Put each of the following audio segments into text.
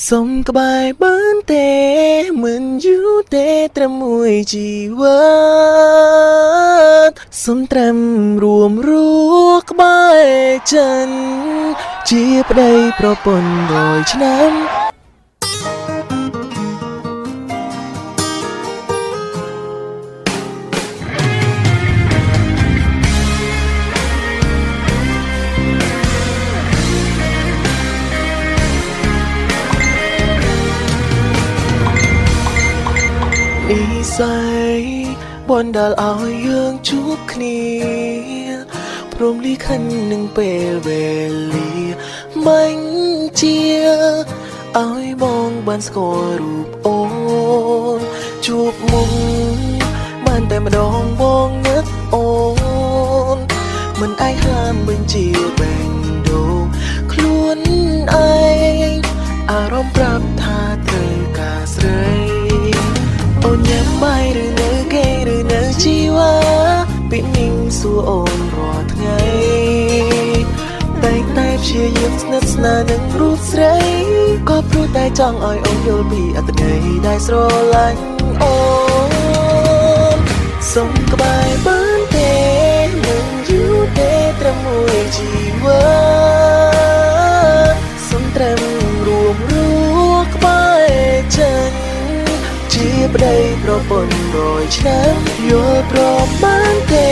សុំក្បែរបានទេមិនយូរទេត្រឹមមួយជីវិតសុំត្រឹមរួមរស់ក្បែរចិនជាប្តីប្រពន្ធ100ឆ្នាំនិស័យបណ្ដាលឲ្យយើងជួបគ្នាព្រមលីខិននឹងពេលវេលាបញ្ជាឲ្យបងបានស្គាល់រូបអូនជួបមុខបានតែម្ដងបងនឹកអូនមិនអាចហាមបញ្ជាបែងដូងខ្លួនឯងអារម្មណ៍ប្រាប់ថាត្រូវការស្រីអូនញ៉ាំបាយឬនៅគេឬនៅជីវ៉ាពីនិងសួរអូនរាល់ថ្ងៃតែព្យាយាមស្និទ្ធស្នាលនឹងរូបស្រីក៏ព្រោះតែចង់ឲ្យអូនយល់ពីអត្ថន័យដែលស្រឡាញ់អូនសុំក្បែរបានទេមិនយូរទេត្រឹមមួយជីវិតសុំត្រឹមរួមរស់ក្បែរចិនជាប្តីប្រពន្ធ100ឆ្នាំយល់ព្រមបានទេ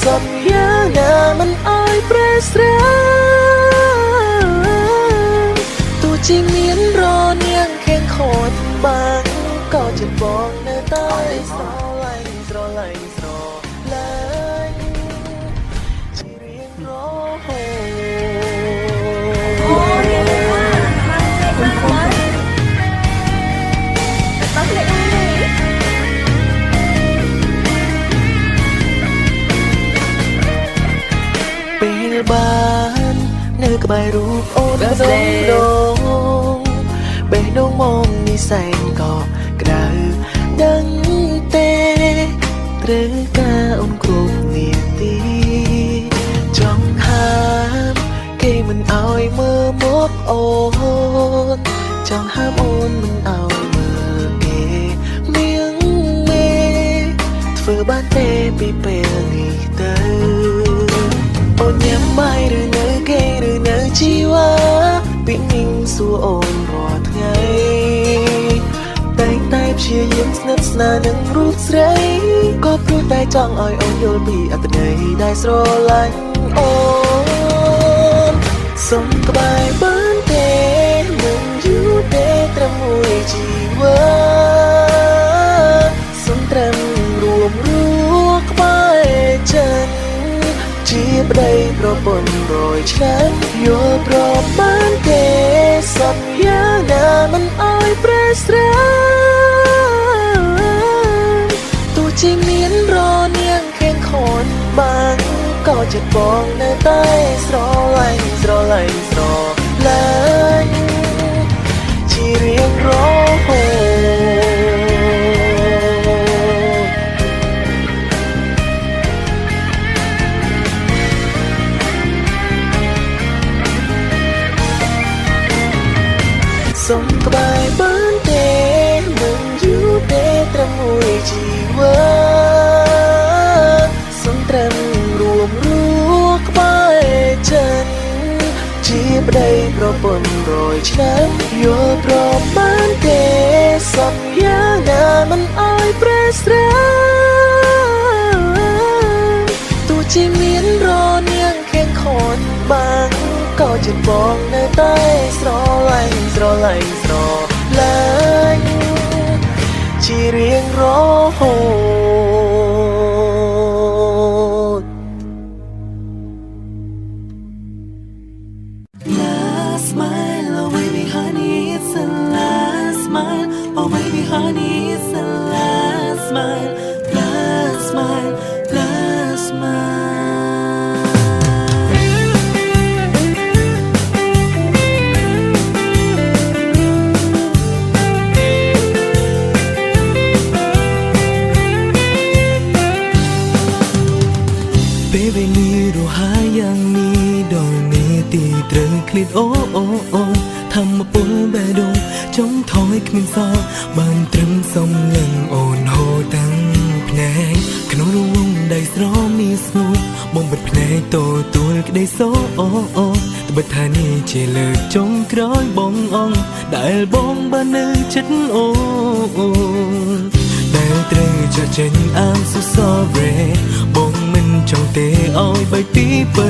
សន្យាណាមិនឲ្យប្រេះស្រាំទោះជាមានរនាងខៀងខូចបាំងក៏ជាបងនៅតែស្រឡាញ់ស្រឡាញ់ស្រឡាញ់ជារៀងរហូពេលបាននៅក្បែររូបអូនម្ដងបេះដូងមកនេះសែនក៏ក្ដៅដឹងទេត្រូវការអូនគ្រប់នាទីចង់ហាមគេមិនឲ្យមើលមកអូនចង់ហាមអូនមិនឲ្យមើលគេមៀងមេធ្វើបានទេពីពេលនេះទៅអូនញ៉ាំបាយឬនៅគេឬនៅជីវ៉ាពីនិងសួរអូនរាល់ថ្ងៃតែព្យាយាមស្និទ្ធស្នាលនឹងរូបស្រីក៏ព្រោះតែចង់ឲ្យអូនយល់ពីអត្ថន័យដែលស្រឡាញ់អូនសុំក្បែរបានទេមិនយូរទេត្រឹមមួយជីវិតសុំត្រឹមរួមរស់ក្បែរចិនជាប្តីប្រពន្ធ100ឆ្នាំយល់ព្រមបានទេសន្យាណាមិនឲ្យប្រេះស្រាំទោះជាមានរនាងខៀងខូចបាំងក៏ចិត្តបងនៅតែស្រឡាញ់ស្រឡាញ់ស្រឡាញ់ជារៀងរហូតសុំក្បែរបានទេមិនយូរទេត្រឹមមួយជីវិតសុំត្រឹមរួមរស់ក្បែរចិនជាប្តីប្រពន្ធ100ឆ្នាំយល់ព្រមបានទេសន្យាណាមិនឲ្យប្រេះស្រាំទោះជាមានរនាងខៀងខូចបាំងក៏ចិត្តបងនៅតែស្រឡាញ់ស្រឡាញ់ស្រឡាញ់ជារៀងរហូត Last smile oh baby honey it's the last smile oh baby honey it's the last smile last smile last smile ដូងចង់ថយគ្មានសល់បានត្រឹមសំលឹងអូនហូរតាំងភ្នែកក្នុងរង្វង់ដៃស្រមីស្ងួតបងបិទភ្នែកទទួលក្តីសោអូអូត្បិតថានេះជាលើកចុងក្រោយបងអង្គដែលបងបាននៅចិត្តអូដែលត្រូវចាក់ចេញ I'm so sorry បងមិនចង់ទេឲ្យបែកពីពើ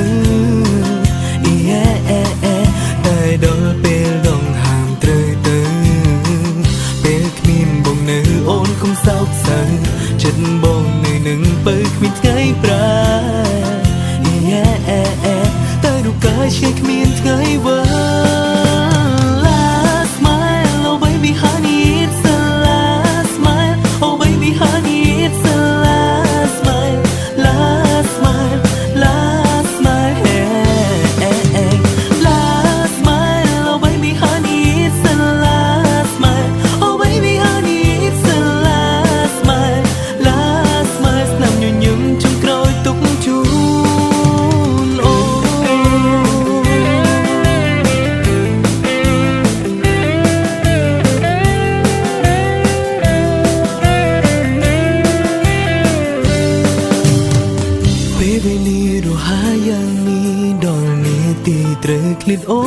តែដល់ពេលដងហាមត្រូវទៅពេលគ្មានបងនៅអូនកុំសោកសៅចិត្តបងនៅនឹងបើគ្មានថ្ងៃប្រាតែរូបកាយជាគ្មានថ្ងៃវើLast smile oh baby honey it's the last smile oh baby honey it's the last smile last smile last smile last smile oh baby honey it's the last smile oh baby honey it's the last smile last smile ស្នាមញញឹមចុងក្រោយទុកជូនអូពេលវេលារហ័សយ៉ាងនេះដល់នេះទីត្រូវឃ្លាតអូ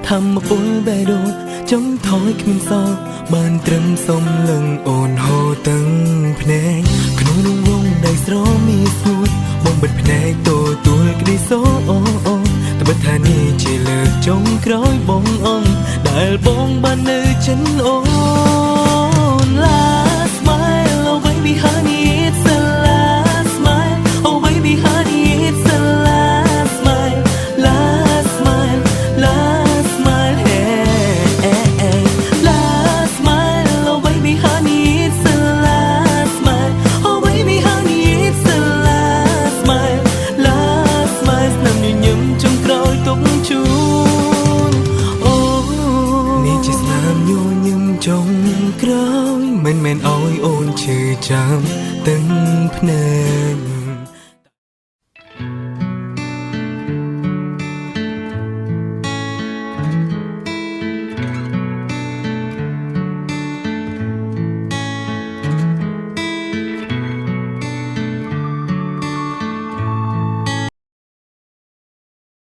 ធម្មពលបែដូនចង់ថយគ្មានសល់បានត្រឹមសំលឹងអូនហូរតាំងភ្នែកក្នុងរង្វង់ដៃស្រមីស្ងួតបងបិទភ្នែកទទួលក្តីសោអូត្បិតថានេះជាលើកចុងក្រោយបងអង្គដែលបងបាននៅចិនអូន Last smile oh baby honey it's the last smile oh baby honey it's the last smile last smile last smile last smile oh baby honey it's the last smile oh baby honey it's the last smile last smile ស្នាមញញឹមចុងក្រោយទុកជូនអូនេះជាស្នាមញញឹមចុងក្រោយមិនមែនឲ្យអូនឈឺចាំទាំងភ្នែក